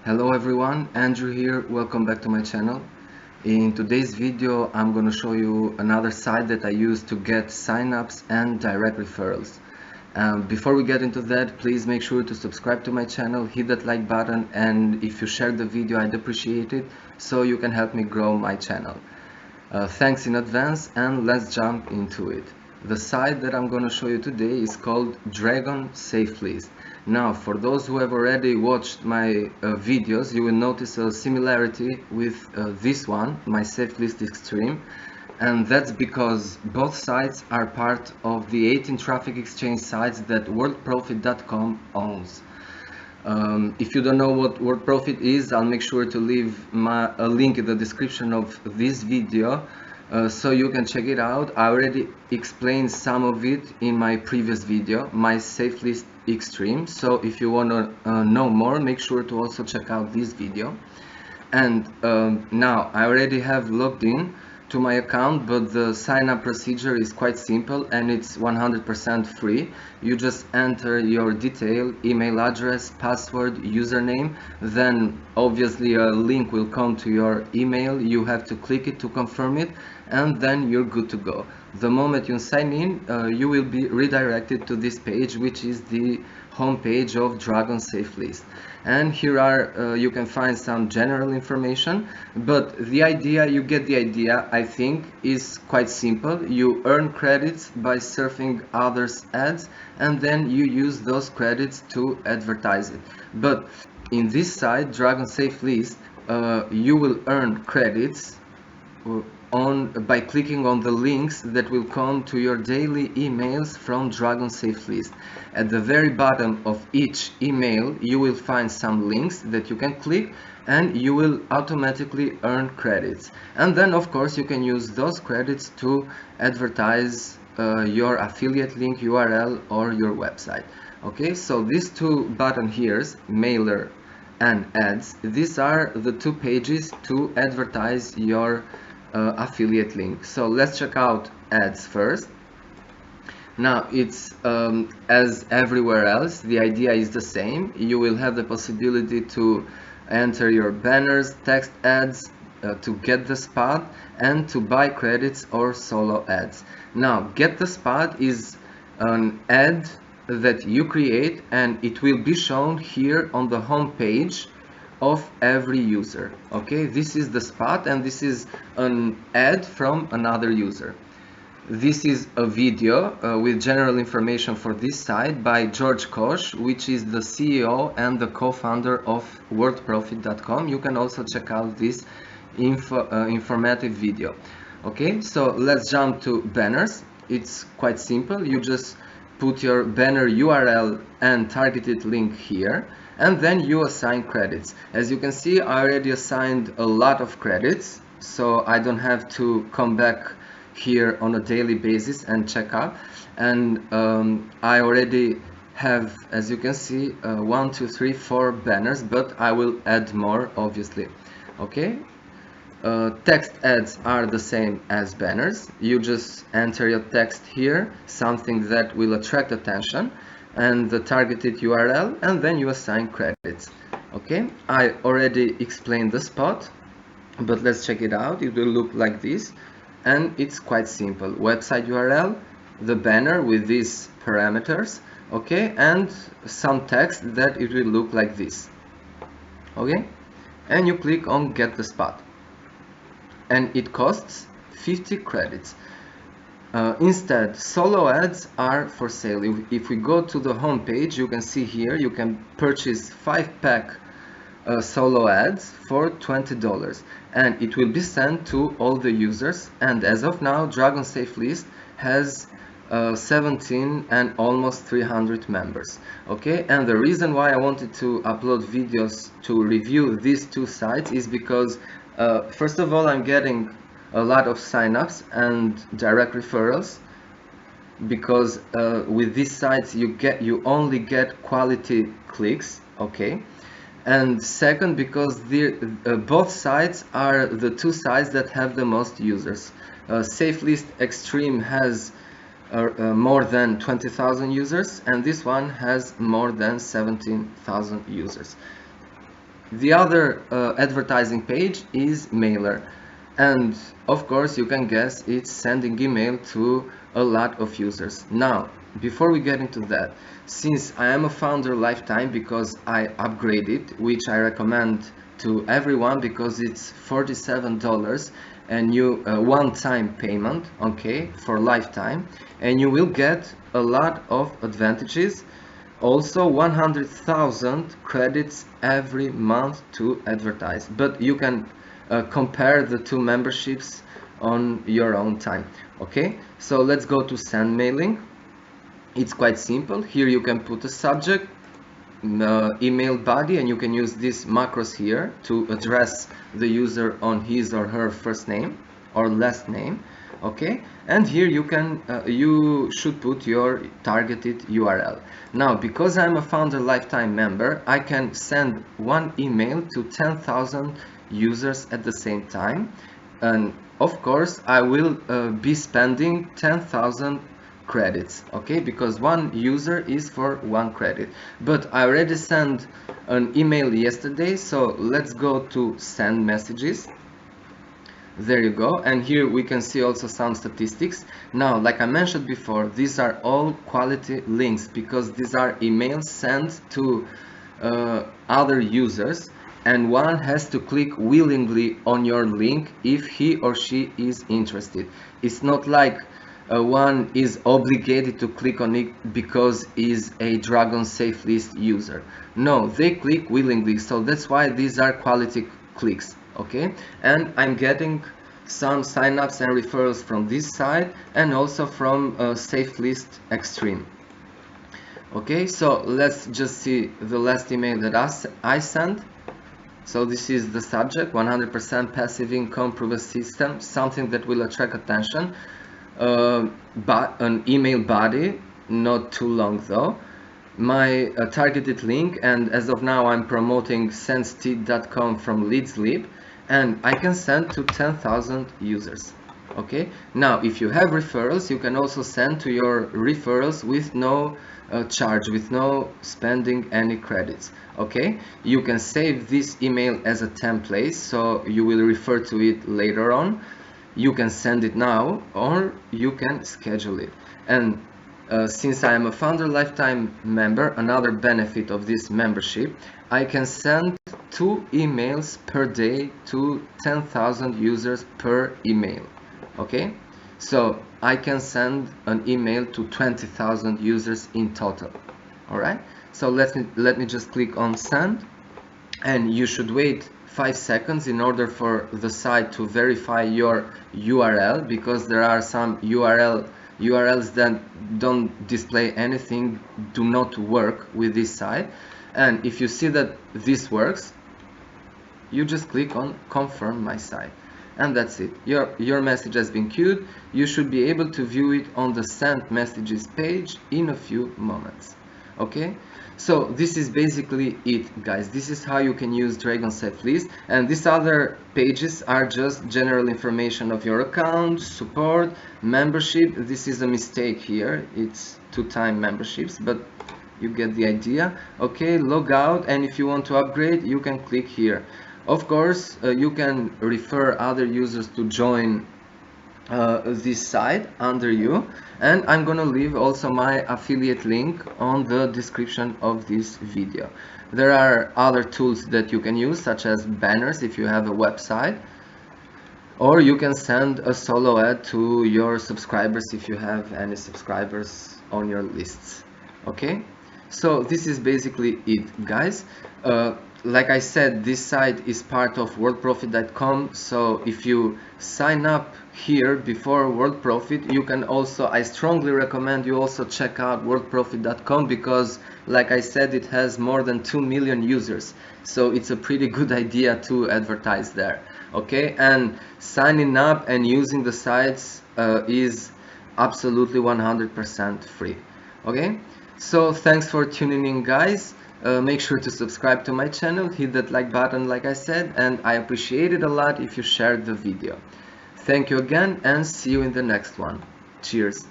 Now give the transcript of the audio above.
Hello everyone, Andrew here, welcome back to my channel. In today's video I'm going to show you another site that I use to get signups and direct referrals. Before we get into that, please make sure to subscribe to my channel, hit that like button, and if you share the video I'd appreciate it so you can help me grow my channel. Thanks in advance, and let's jump into it. The site that I'm going to show you today is called Dragon Safelist. Now, for those who have already watched my videos, you will notice a similarity with this one, my Safelist Extreme, and that's because both sites are part of the 18 traffic exchange sites that WorldProfit.com owns. If you don't know what WordProfit is, I'll make sure to leave a link in the description of this video so you can check it out. I already explained some of it in my previous video, my Safelist Extreme. So if you want to know more, make sure to also check out this video. And now I already have logged in to my account, but the sign up procedure is quite simple and it's 100% free. You just enter your detail, email address, password, username, then obviously a link will come to your email. You have to click it to confirm it, and then you're good to go. The moment you sign in, you will be redirected to this page, which is the homepage of Dragon Safelist. And here are you can find some general information, but you get the idea. I think is quite simple. You earn credits by surfing others' ads, and then you use those credits to advertise it. But in this site, Dragon Safelist, you will earn credits by clicking on the links that will come to your daily emails from Dragon Safelist. At the very bottom of each email you will find some links that you can click, and you will automatically earn credits. And then of course you can use those credits to advertise your affiliate link URL or your website. Okay, so these two buttons here, mailer and ads, these are the two pages to advertise your affiliate link. So let's check out ads first. Now it's as everywhere else, the idea is the same. You will have the possibility to enter your banners, text ads, to get the spot, and to buy credits or solo ads. Now get the spot is an ad that you create, and it will be shown here on the home page of every user. Okay, this is the spot, and this is an ad from another user. This is a video with general information for this site by George Koch, which is the CEO and the co-founder of WorldProfit.com. You can also check out this informative video. Okay, so let's jump to banners. It's quite simple. You just put your banner URL and targeted link here, and then you assign credits. As you can see, I already assigned a lot of credits, so I don't have to come back here on a daily basis and check out. And I already have, as you can see, 1, 2, 3, 4 banners, but I will add more obviously. Okay, text ads are the same as banners. You just enter your text here, something that will attract attention, and the targeted URL, and then you assign credits. Okay, I already explained the spot, but let's check it out. It will look like this, and it's quite simple. Website URL, the banner with these parameters, okay, and some text that it will look like this. Okay, and you click on get the spot, and it costs 50 credits. Instead, solo ads are for sale. If we go to the home page, you can see here you can purchase 5-pack solo ads for $20, and it will be sent to all the users. And as of now, Dragon Safelist has 17 and almost 300 members. Okay, and the reason why I wanted to upload videos to review these two sites is because first of all, I'm getting a lot of signups and direct referrals, because with these sites you only get quality clicks. Okay, and second, because both sites are the two sites that have the most users. Safelist Extreme has more than 20,000 users, and this one has more than 17,000 users. The other advertising page is Mailer, and of course you can guess it's sending email to a lot of users. Now, before we get into that, since I am a founder lifetime because I upgraded, which I recommend to everyone because it's $47 and you one-time payment, okay, for lifetime, and you will get a lot of advantages. Also 100,000 credits every month to advertise, but you can compare the two memberships on your own time. Okay, so let's go to send mailing. It's quite simple. Here you can put a subject, email body, and you can use these macros here to address the user on his or her first name or last name. Okay, and here you can you should put your targeted URL. Now, because I'm a founder lifetime member, I can send one email to 10,000 users at the same time, and of course I will be spending 10,000 credits, okay, because one user is for one credit. But I already sent an email yesterday, so let's go to send messages. There you go, and here we can see also some statistics. Now, like I mentioned before, these are all quality links because these are emails sent to other users, and one has to click willingly on your link if he or she is interested. It's not like one is obligated to click on it because is a Dragon Safelist user. No, they click willingly, so that's why these are quality clicks. Okay, and I'm getting some signups and referrals from this side and also from Safelist Extreme. Okay, so let's just see the last email that I sent. So this is the subject: 100% passive income proven system, something that will attract attention. But an email body, not too long though. My targeted link, and as of now I'm promoting sendsteed.com from LeadsLib, and I can send to 10,000 users. Okay, now if you have referrals, you can also send to your referrals with no charge, with no spending any credits. Okay, you can save this email as a template, so you will refer to it later on. You can send it now, or you can schedule it. And since I am a founder lifetime member, another benefit of this membership, I can send 2 emails per day to 10,000 users per email. Okay, so I can send an email to 20,000 users in total. All right, so let me just click on send, and you should wait 5 seconds in order for the site to verify your URL, because there are some URLs that don't display anything, do not work with this site. And if you see that this works, you just click on confirm my site, and that's it. Your message has been queued. You should be able to view it on the sent messages page in a few moments. Okay, so this is basically it, guys. This is how you can use Dragon Safelist, and these other pages are just general information of your account, support, membership. This is a mistake here, it's 2-time memberships, but you get the idea. Okay, log out, and if you want to upgrade, you can click here. Of course, you can refer other users to join this site under you, and I'm gonna leave also my affiliate link on the description of this video. There are other tools that you can use, such as banners if you have a website, or you can send a solo ad to your subscribers if you have any subscribers on your lists. Okay, so this is basically it, guys. Like I said, this site is part of worldprofit.com, so if you sign up here before WorldProfit, you can also, I strongly recommend you also check out worldprofit.com, because like I said, it has more than 2 million users, so it's a pretty good idea to advertise there. Okay, and signing up and using the sites is absolutely 100% free. Okay, so thanks for tuning in, guys. Make sure to subscribe to my channel, hit that like button like I said, and I appreciate it a lot if you shared the video. Thank you again, and see you in the next one. Cheers.